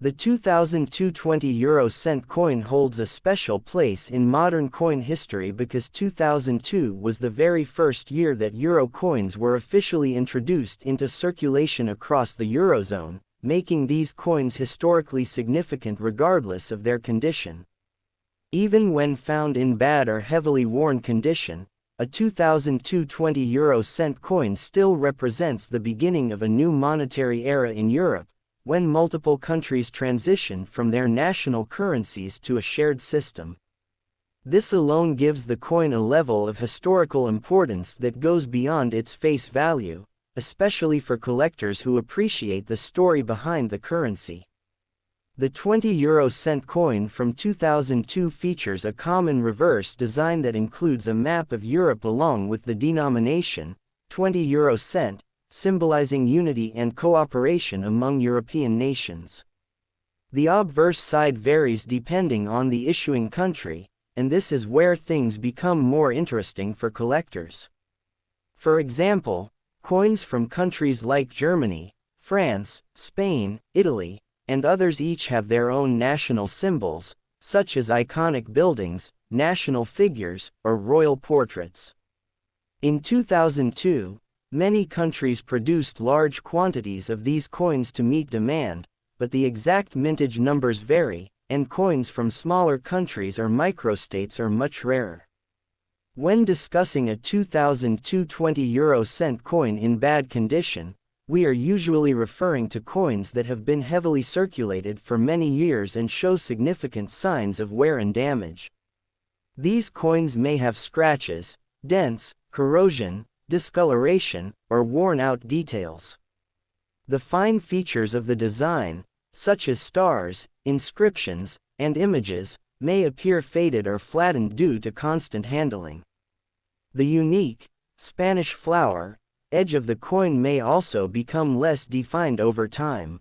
The 2002 20 cent coin holds a special place in modern coin history because 2002 was the very first year that euro coins were officially introduced into circulation across the Eurozone, making these coins historically significant regardless of their condition. Even when found in bad or heavily worn condition, a 2002 20 cent coin still represents the beginning of a new monetary era in Europe, when multiple countries transitioned from their national currencies to a shared system. This alone gives the coin a level of historical importance that goes beyond its face value, especially for collectors who appreciate the story behind the currency. The 20 cent coin from 2002 features a common reverse design that includes a map of Europe along with the denomination, 20 cent, symbolizing unity and cooperation among European nations. The obverse side varies depending on the issuing country, and this is where things become more interesting for collectors. For example, coins from countries like Germany, France, Spain, Italy, and others each have their own national symbols, such as iconic buildings, national figures, or royal portraits. In 2002, many countries produced large quantities of these coins to meet demand, but the exact mintage numbers vary, and coins from smaller countries or microstates are much rarer. When discussing a 2002 20 cent coin in bad condition, we are usually referring to coins that have been heavily circulated for many years and show significant signs of wear and damage. These coins may have scratches, dents, corrosion, discoloration, or worn-out details. The fine features of the design, such as stars, inscriptions, and images, may appear faded or flattened due to constant handling. The unique, Spanish flower, edge of the coin may also become less defined over time.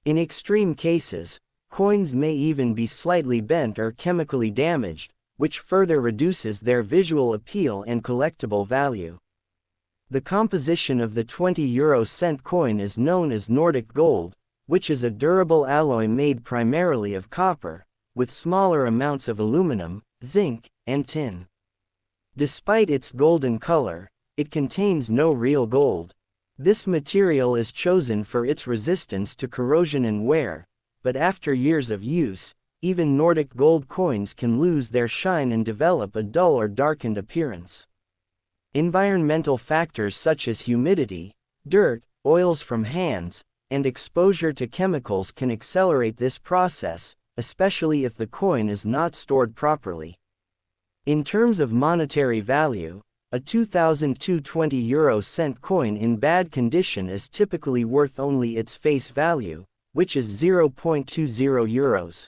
In extreme cases, coins may even be slightly bent or chemically damaged, which further reduces their visual appeal and collectible value. The composition of the 20 cent coin is known as Nordic gold, which is a durable alloy made primarily of copper, with smaller amounts of aluminum, zinc, and tin. Despite its golden color, it contains no real gold. This material is chosen for its resistance to corrosion and wear, but after years of use, even Nordic gold coins can lose their shine and develop a dull or darkened appearance. Environmental factors such as humidity, dirt, oils from hands, and exposure to chemicals can accelerate this process, especially if the coin is not stored properly. In terms of monetary value, a 2002 20 cent coin in bad condition is typically worth only its face value, which is 0.20 euros.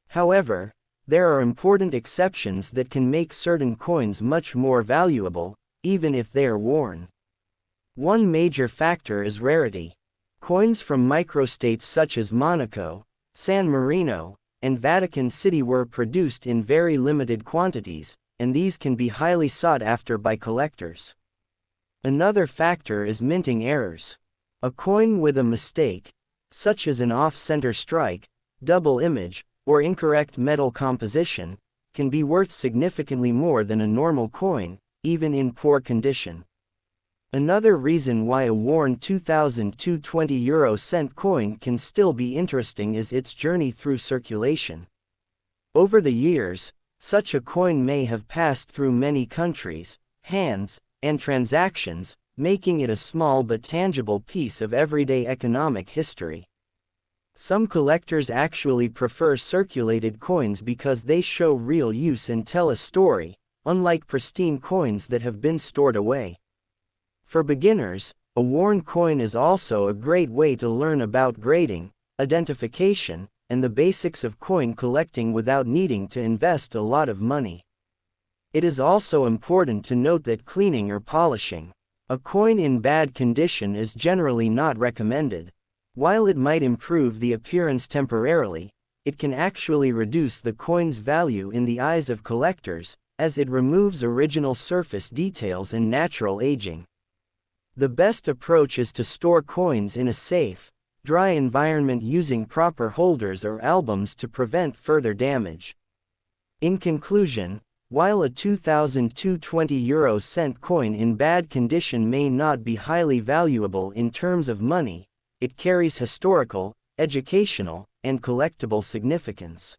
However, there are important exceptions that can make certain coins much more valuable, even if they are worn. One major factor is rarity. Coins from microstates such as Monaco, San Marino, and Vatican City were produced in very limited quantities, and these can be highly sought after by collectors. Another factor is minting errors. A coin with a mistake, such as an off-center strike, double image, or incorrect metal composition, can be worth significantly more than a normal coin, even in poor condition. Another reason why a worn 2002 20 cent coin can still be interesting is its journey through circulation. Over the years, such a coin may have passed through many countries, hands, and transactions, making it a small but tangible piece of everyday economic history. Some collectors actually prefer circulated coins because they show real use and tell a story, unlike pristine coins that have been stored away. For beginners, a worn coin is also a great way to learn about grading, identification, and the basics of coin collecting without needing to invest a lot of money. It is also important to note that cleaning or polishing a coin in bad condition is generally not recommended. While it might improve the appearance temporarily, it can actually reduce the coin's value in the eyes of collectors, as it removes original surface details and natural aging. The best approach is to store coins in a safe, dry environment using proper holders or albums to prevent further damage. In conclusion, while a 2002 20-euro-cent coin in bad condition may not be highly valuable in terms of money, it carries historical, educational, and collectible significance.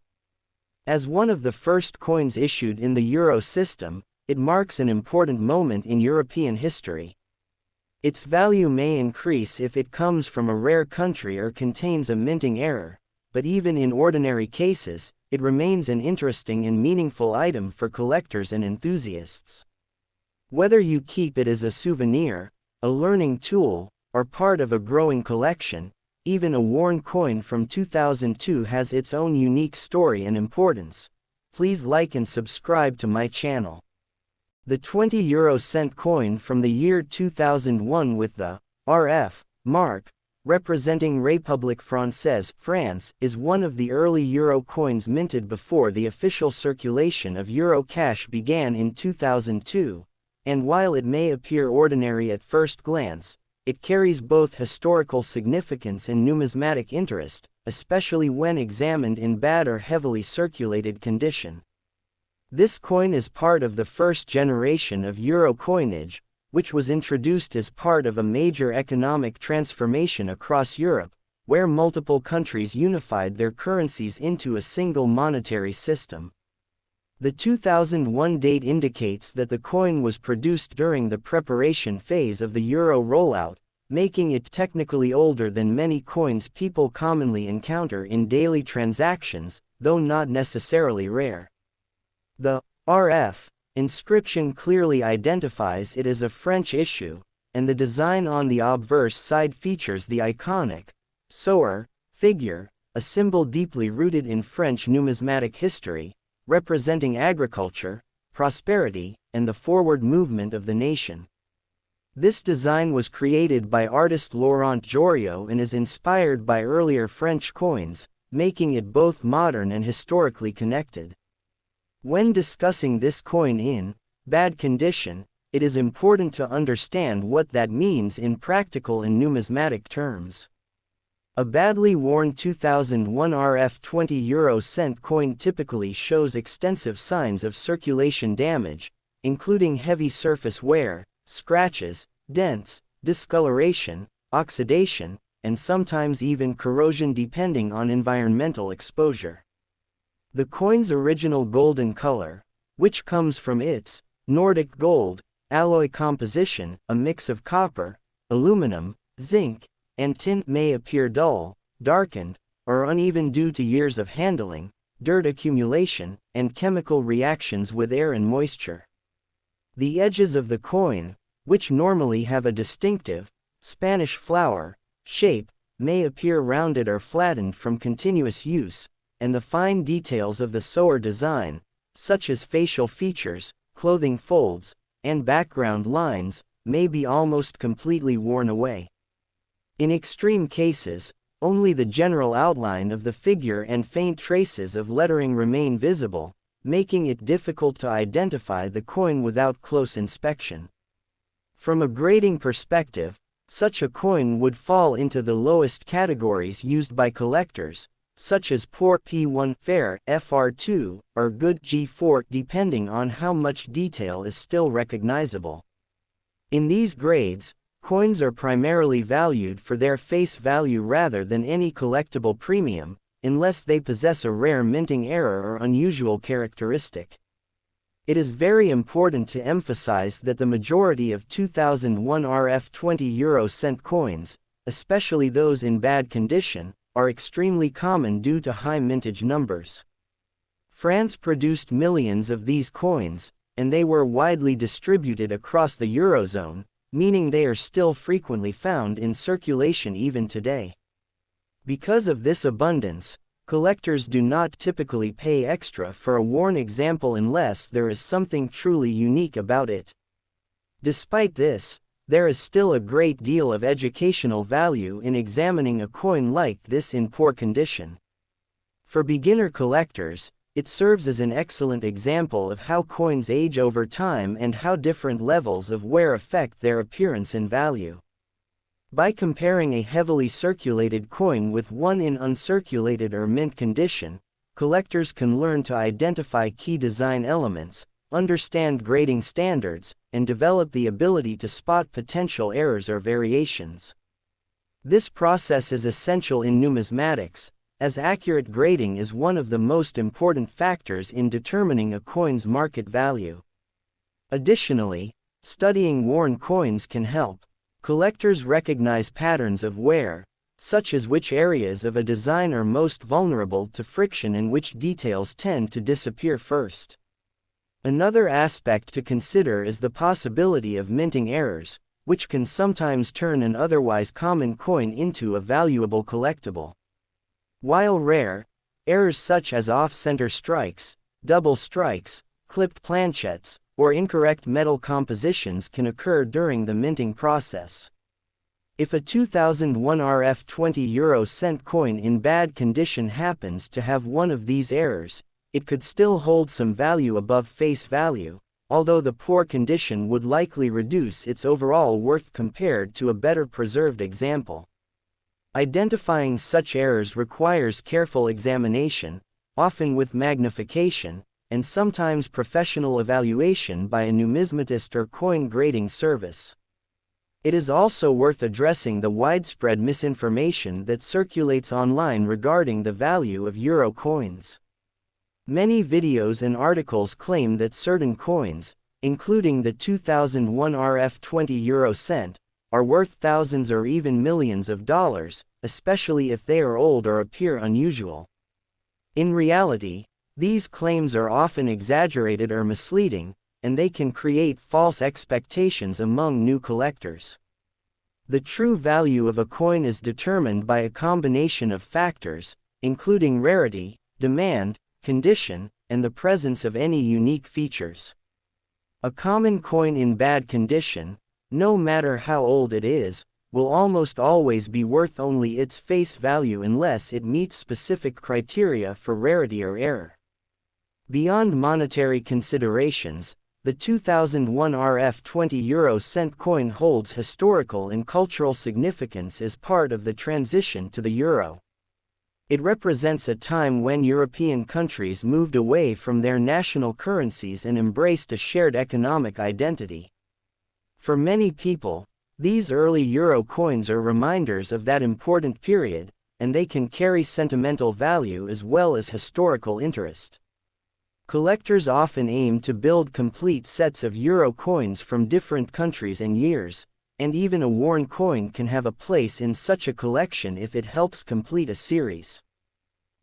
As one of the first coins issued in the euro system, it marks an important moment in European history. Its value may increase if it comes from a rare country or contains a minting error, but even in ordinary cases, it remains an interesting and meaningful item for collectors and enthusiasts. Whether you keep it as a souvenir, a learning tool, or part of a growing collection, even a worn coin from 2002 has its own unique story and importance. Please like and subscribe to my channel. The 20-euro-cent coin from the year 2001 with the RF mark, representing République Française, France, is one of the early euro coins minted before the official circulation of euro cash began in 2002, and while it may appear ordinary at first glance, it carries both historical significance and numismatic interest, especially when examined in bad or heavily circulated condition. This coin is part of the first generation of euro coinage, which was introduced as part of a major economic transformation across Europe, where multiple countries unified their currencies into a single monetary system. The 2001 date indicates that the coin was produced during the preparation phase of the euro rollout, making it technically older than many coins people commonly encounter in daily transactions, though not necessarily rare. The RF inscription clearly identifies it as a French issue, and the design on the obverse side features the iconic sower figure, a symbol deeply rooted in French numismatic history, representing agriculture, prosperity, and the forward movement of the nation. This design was created by artist Laurent Joriot and is inspired by earlier French coins, making it both modern and historically connected. When discussing this coin in bad condition, it is important to understand what that means in practical and numismatic terms. A badly worn 2001 RF 20-euro-cent coin typically shows extensive signs of circulation damage, including heavy surface wear, scratches, dents, discoloration, oxidation, and sometimes even corrosion depending on environmental exposure. The coin's original golden color, which comes from its Nordic gold alloy composition, a mix of copper, aluminum, zinc, and tin, may appear dull, darkened, or uneven due to years of handling, dirt accumulation, and chemical reactions with air and moisture. The edges of the coin, which normally have a distinctive Spanish flower shape, may appear rounded or flattened from continuous use, and the fine details of the sower design, such as facial features, clothing folds, and background lines, may be almost completely worn away. In extreme cases, only the general outline of the figure and faint traces of lettering remain visible, making it difficult to identify the coin without close inspection. From a grading perspective, such a coin would fall into the lowest categories used by collectors, such as poor P1, fair FR2, or good G4, depending on how much detail is still recognizable. In these grades, coins are primarily valued for their face value rather than any collectible premium, unless they possess a rare minting error or unusual characteristic. It is very important to emphasize that the majority of 2001 RF 20-euro-cent coins, especially those in bad condition, are extremely common due to high mintage numbers. France produced millions of these coins, and they were widely distributed across the Eurozone, meaning they are still frequently found in circulation even today. Because of this abundance, collectors do not typically pay extra for a worn example unless there is something truly unique about it. Despite this, there is still a great deal of educational value in examining a coin like this in poor condition. For beginner collectors, it serves as an excellent example of how coins age over time and how different levels of wear affect their appearance and value. By comparing a heavily circulated coin with one in uncirculated or mint condition, collectors can learn to identify key design elements, understand grading standards, and develop the ability to spot potential errors or variations. This process is essential in numismatics, as accurate grading is one of the most important factors in determining a coin's market value. Additionally, studying worn coins can help collectors recognize patterns of wear, such as which areas of a design are most vulnerable to friction and which details tend to disappear first. Another aspect to consider is the possibility of minting errors, which can sometimes turn an otherwise common coin into a valuable collectible. While rare, errors such as off-center strikes, double strikes, clipped planchets, or incorrect metal compositions can occur during the minting process. If a 2001 RF 20 coin in bad condition happens to have one of these errors, it could still hold some value above face value, although the poor condition would likely reduce its overall worth compared to a better preserved example. Identifying such errors requires careful examination, often with magnification, and sometimes professional evaluation by a numismatist or coin grading service. It is also worth addressing the widespread misinformation that circulates online regarding the value of euro coins. Many videos and articles claim that certain coins, including the 2001 RF 20 are worth thousands or even millions of dollars, especially if they are old or appear unusual. In reality, these claims are often exaggerated or misleading, and they can create false expectations among new collectors. The true value of a coin is determined by a combination of factors, including rarity, demand, condition, and the presence of any unique features. A common coin in bad condition, no matter how old it is, will almost always be worth only its face value unless it meets specific criteria for rarity or error. Beyond monetary considerations, the 2001 RF 20 coin holds historical and cultural significance as part of the transition to the euro. It represents a time when European countries moved away from their national currencies and embraced a shared economic identity. For many people, these early euro coins are reminders of that important period, and they can carry sentimental value as well as historical interest. Collectors often aim to build complete sets of euro coins from different countries and years, and even a worn coin can have a place in such a collection if it helps complete a series.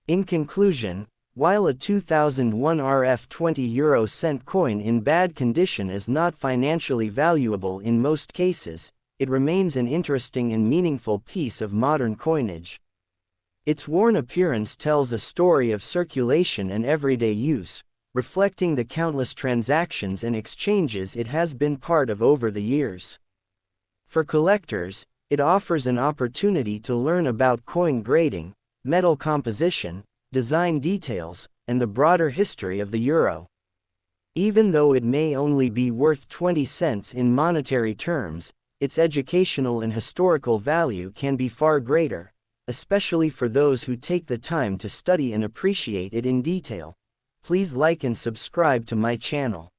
In conclusion, while a 2001 RF 20 coin in bad condition is not financially valuable in most cases, it remains an interesting and meaningful piece of modern coinage. Its worn appearance tells a story of circulation and everyday use, reflecting the countless transactions and exchanges it has been part of over the years. For collectors, it offers an opportunity to learn about coin grading, metal composition, design details, and the broader history of the euro. Even though it may only be worth 20 cents in monetary terms, its educational and historical value can be far greater, especially for those who take the time to study and appreciate it in detail. Please like and subscribe to my channel.